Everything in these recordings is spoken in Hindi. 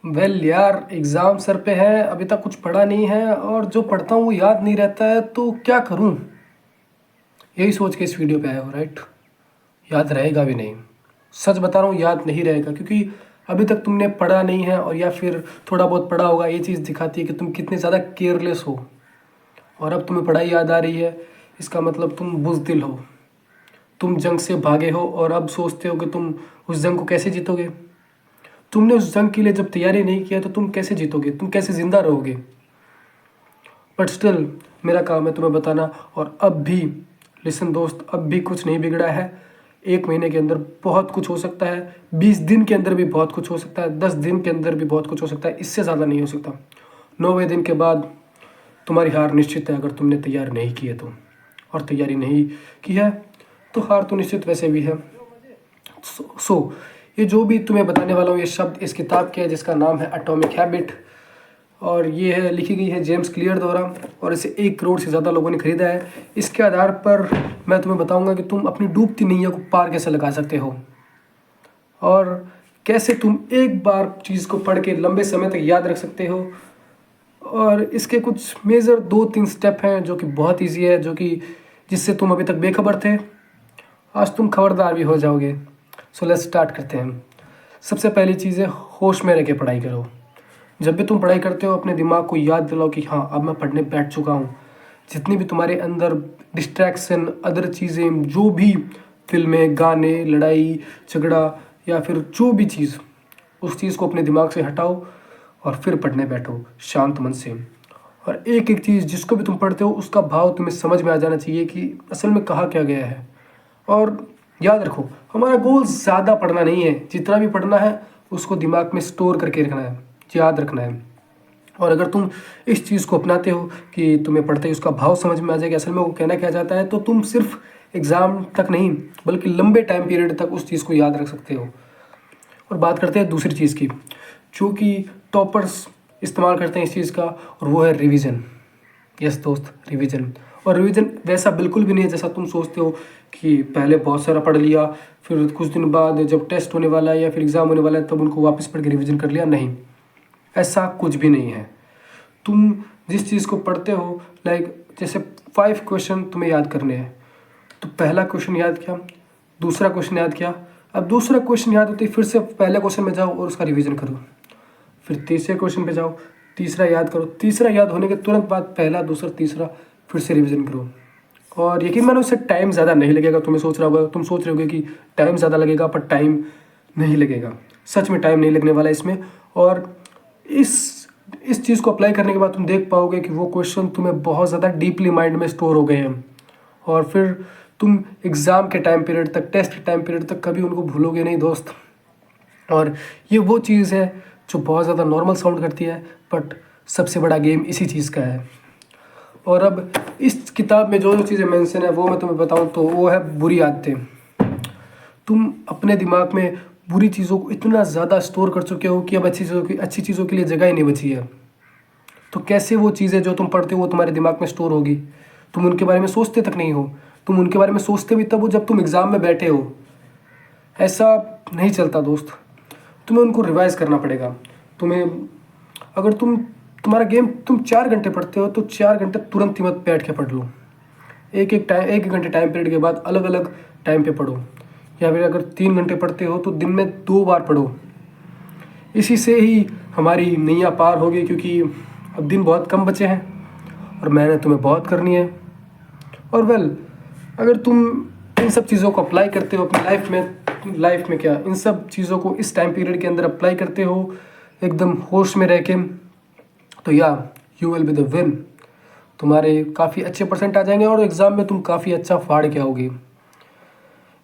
वेल यार, एग्ज़ाम सर पे है, अभी तक कुछ पढ़ा नहीं है और जो पढ़ता हूँ वो याद नहीं रहता है, तो क्या करूँ? यही सोच के इस वीडियो पे आया हूँ, राइट? याद रहेगा भी नहीं। सच बता रहा हूँ, याद नहीं रहेगा, क्योंकि अभी तक तुमने पढ़ा नहीं है, और या फिर थोड़ा बहुत पढ़ा होगा। ये चीज़ दिखाती है कि तुम कितने ज़्यादा केयरलेस हो। और अब तुम्हें पढ़ाई याद आ रही है, इसका मतलब तुम बुज़दिल हो। तुम जंग से भागे हो और अब सोचते हो कि तुम उस जंग को कैसे जीतोगे। तुमने उस जंग के लिए जब तैयारी नहीं किया तो तुम कैसे जीतोगे, तुम कैसे ज़िंदा रहोगे? बट स्टिल मेरा काम है तुम्हें बताना। और अब भी लिसन दोस्त, अब भी कुछ नहीं बिगड़ा है। 1 महीने के अंदर बहुत कुछ हो सकता है, 20 दिन के अंदर भी बहुत कुछ हो सकता है, 10 दिन के अंदर भी बहुत कुछ हो सकता है, इससे ज़्यादा नहीं हो सकता। 9वें दिन के बाद तुम्हारी हार निश्चित है, अगर तुमने तैयार नहीं की है तो। और तैयारी नहीं की है तो हार तो निश्चित वैसे भी है। सो ये जो भी तुम्हें बताने वाला हूँ, ये शब्द इस किताब के है जिसका नाम है एटॉमिक हैबिट। और ये है, लिखी गई है जेम्स क्लियर द्वारा, और इसे 1 करोड़ से ज़्यादा लोगों ने खरीदा है। इसके आधार पर मैं तुम्हें बताऊंगा कि तुम अपनी डूबती नैया को पार कैसे लगा सकते हो, और कैसे तुम एक बार चीज़ को पढ़ के लंबे समय तक याद रख सकते हो। और इसके कुछ मेजर 2-3 स्टेप हैं जो कि बहुत ईजी है, जो कि जिससे तुम अभी तक बेखबर थे, आज तुम खबरदार भी हो जाओगे। सो लेट्स स्टार्ट करते हैं। सबसे पहली चीज़ है, होश में रह के पढ़ाई करो। जब भी तुम पढ़ाई करते हो, अपने दिमाग को याद दिलाओ कि हाँ, अब मैं पढ़ने बैठ चुका हूँ। जितनी भी तुम्हारे अंदर डिस्ट्रैक्शन, अदर चीज़ें, जो भी फिल्में, गाने, लड़ाई झगड़ा या फिर जो भी चीज़, उस चीज़ को अपने दिमाग से हटाओ और फिर पढ़ने बैठो शांत मन से। और एक एक चीज़ जिसको भी तुम पढ़ते हो, उसका भाव तुम्हें समझ में आ जाना चाहिए कि असल में कहा क्या गया है। और याद रखो, हमारा गोल ज़्यादा पढ़ना नहीं है, जितना भी पढ़ना है उसको दिमाग में स्टोर करके रखना है, याद रखना है। और अगर तुम इस चीज़ को अपनाते हो कि तुम्हें पढ़ते ही उसका भाव समझ में आ जाएगा, असल में वो कहना क्या चाहता है, तो तुम सिर्फ एग्ज़ाम तक नहीं बल्कि लंबे टाइम पीरियड तक उस चीज़ को याद रख सकते हो। और बात करते हैं दूसरी चीज़ की, जो कि टॉपर्स इस्तेमाल करते हैं इस चीज़ का, और वो है रिवीजन। यस दोस्त, रिवीजन। और रिवीजन वैसा बिल्कुल भी नहीं है जैसा तुम सोचते हो कि पहले बहुत सारा पढ़ लिया, फिर कुछ दिन बाद जब टेस्ट होने वाला है या फिर एग्ज़ाम होने वाला है तब उनको वापस पढ़ के रिवीजन कर लिया। नहीं, ऐसा कुछ भी नहीं है। तुम जिस चीज़ को पढ़ते हो, लाइक जैसे 5 क्वेश्चन तुम्हें याद करने हैं, तो पहला क्वेश्चन याद किया, दूसरा क्वेश्चन याद किया, अब दूसरा क्वेश्चन याद होते ही फिर से पहले क्वेश्चन में जाओ और उसका रिवीजन करो। फिर तीसरे क्वेश्चन पे जाओ, तीसरा याद करो, तीसरा याद होने के तुरंत बाद पहला, दूसरा, तीसरा फिर से रिवीजन करो। और यकीन मानो, उससे टाइम ज़्यादा नहीं लगेगा। तुम सोच रहे होगे कि टाइम ज़्यादा लगेगा, पर टाइम नहीं लगेगा। सच में टाइम नहीं लगने वाला इसमें। और इस चीज़ को अप्लाई करने के बाद तुम देख पाओगे कि वो क्वेश्चन तुम्हें बहुत ज़्यादा डीपली माइंड में स्टोर हो गए हैं, और फिर तुम एग्ज़ाम के टाइम पीरियड तक, टेस्ट के टाइम पीरियड तक कभी उनको भूलोगे नहीं दोस्त। और ये वो चीज़ है जो बहुत ज़्यादा नॉर्मल साउंड करती है, बट सबसे बड़ा गेम इसी चीज़ का है। और अब इस किताब में जो जो चीज़ें मेंशन है वो मैं तुम्हें बताऊं तो वो है बुरी आदतें। तुम अपने दिमाग में बुरी चीज़ों को इतना ज़्यादा स्टोर कर चुके हो कि अब अच्छी चीज़ों के लिए जगह ही नहीं बची है। तो कैसे वो चीज़ें जो तुम पढ़ते हो वो तुम्हारे दिमाग में स्टोर होगी? तुम उनके बारे में सोचते तक नहीं हो। तुम उनके बारे में सोचते भी तब हो जब तुम एग्ज़ाम में बैठे हो। ऐसा नहीं चलता दोस्त। तुम्हें उनको रिवाइज़ करना पड़ेगा। तुम्हें, अगर तुम्हारा गेम, तुम 4 घंटे पढ़ते हो तो 4 घंटे तुरंत ही मत बैठ के पढ़ लो। एक घंटे टाइम पीरियड के बाद अलग अलग टाइम पे पढ़ो। या फिर अगर 3 घंटे पढ़ते हो तो दिन में 2 बार पढ़ो। इसी से ही हमारी नैया पार होगी, क्योंकि अब दिन बहुत कम बचे हैं और मेहनत तुम्हें बहुत करनी है। और अगर तुम इन सब चीज़ों को अप्लाई करते हो अपनी लाइफ में क्या, इन सब चीज़ों को इस टाइम पीरियड के अंदर अप्लाई करते हो एकदम होश में रह के, तो you will be the win. तुम्हारे काफ़ी अच्छे परसेंट आ जाएंगे और एग्ज़ाम में तुम काफ़ी अच्छा फाड़ के आओगे।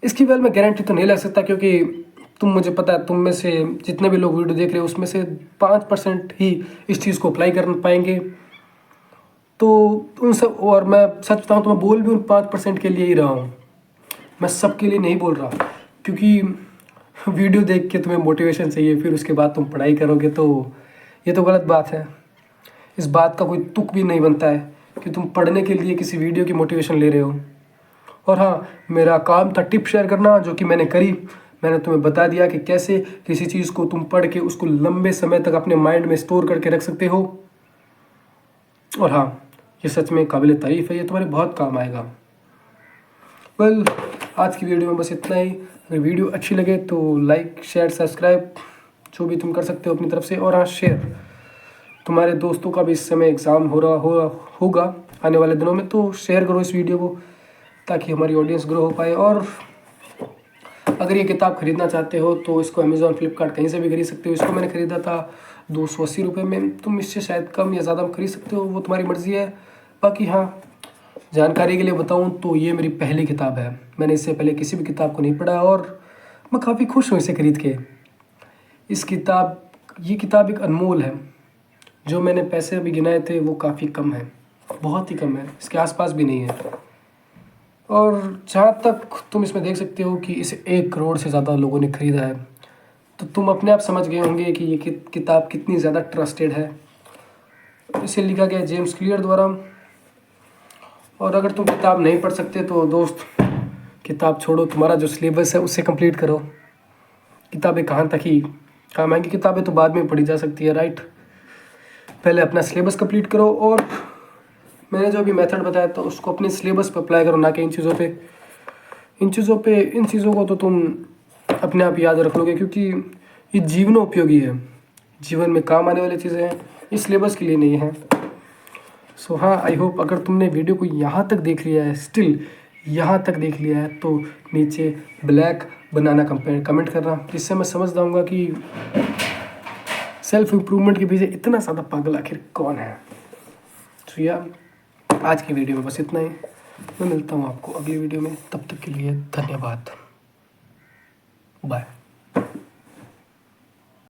इसकी मैं गारंटी तो नहीं ले सकता, क्योंकि मुझे पता है तुम में से जितने भी लोग वीडियो देख रहे हो उसमें से 5% ही इस चीज़ को अप्लाई कर पाएंगे। तो उन सब, और मैं सच बताऊँ तो मैं बोल भी उन 5% के लिए ही रहा हूँ। मैं सबके लिए नहीं बोल रहा, क्योंकि वीडियो देख के तुम्हें मोटिवेशन चाहिए, फिर उसके बाद तुम पढ़ाई करोगे, तो ये तो गलत बात है। इस बात का कोई तुक भी नहीं बनता है कि तुम पढ़ने के लिए किसी वीडियो की मोटिवेशन ले रहे हो। और हाँ, मेरा काम था टिप शेयर करना, जो कि मैंने करी। मैंने तुम्हें बता दिया कि कैसे किसी चीज़ को तुम पढ़ के उसको लंबे समय तक अपने माइंड में स्टोर करके रख सकते हो। और हाँ, ये सच में काबिल तारीफ़ है, ये तुम्हारे बहुत काम आएगा। वेल, आज की वीडियो में बस इतना ही। अगर वीडियो अच्छी लगे तो लाइक शेयर सब्सक्राइब जो भी तुम कर सकते हो अपनी तरफ से। और हाँ, शेयर, तुम्हारे दोस्तों का भी इस समय एग्ज़ाम होगा आने वाले दिनों में, तो शेयर करो इस वीडियो को ताकि हमारी ऑडियंस ग्रो हो पाए। और अगर ये किताब खरीदना चाहते हो तो इसको अमेज़ॉन फ्लिपकार्ट कहीं से भी खरीद सकते हो। इसको मैंने ख़रीदा था 280 रुपये में, तुम इससे शायद कम या ज़्यादा खरीद सकते हो, वो तुम्हारी मर्ज़ी है। बाकी हाँ, जानकारी के लिए बताऊँ तो ये मेरी पहली किताब है, मैंने इससे पहले किसी भी किताब को नहीं पढ़ा और मैं काफ़ी खुश हूँ इसे ख़रीद के। ये किताब एक अनमोल है, जो मैंने पैसे अभी गिनाए थे वो काफ़ी कम है, बहुत ही कम है, इसके आसपास भी नहीं है। और जहाँ तक तुम इसमें देख सकते हो कि इसे 1 करोड़ से ज़्यादा लोगों ने ख़रीदा है, तो तुम अपने आप समझ गए होंगे कि ये किताब कितनी ज़्यादा ट्रस्टेड है। इसे लिखा गया जेम्स क्लियर द्वारा। और अगर तुम किताब नहीं पढ़ सकते तो दोस्त, किताब छोड़ो, तुम्हारा जो सिलेबस है उससे कंप्लीट करो। किताबें कहाँ तक ही काम आएंगी, किताबें तो बाद में पढ़ी जा सकती है, राइट। पहले अपना सिलेबस कंप्लीट करो और मैंने जो भी मेथड बताया तो उसको अपने सिलेबस पर अप्लाई करो, ना कि इन चीज़ों को तो तुम अपने आप याद रख लोगे, क्योंकि ये जीवनोपयोगी है, जीवन में काम आने वाली चीज़ें हैं, इस सिलेबस के लिए नहीं है। सो हाँ, आई होप अगर तुमने वीडियो को यहाँ तक देख लिया है, स्टिल यहाँ तक देख लिया है, तो नीचे ब्लैक बनाना कमेंट करना, जिससे मैं समझ जाऊँगा कि सेल्फ इम्प्रूवमेंट के पीछे इतना ज़्यादा पागल आखिर कौन है। तो यार, आज की वीडियो में बस इतना ही। मैं मिलता हूँ आपको अगली वीडियो में, तब तक के लिए धन्यवाद, बाय।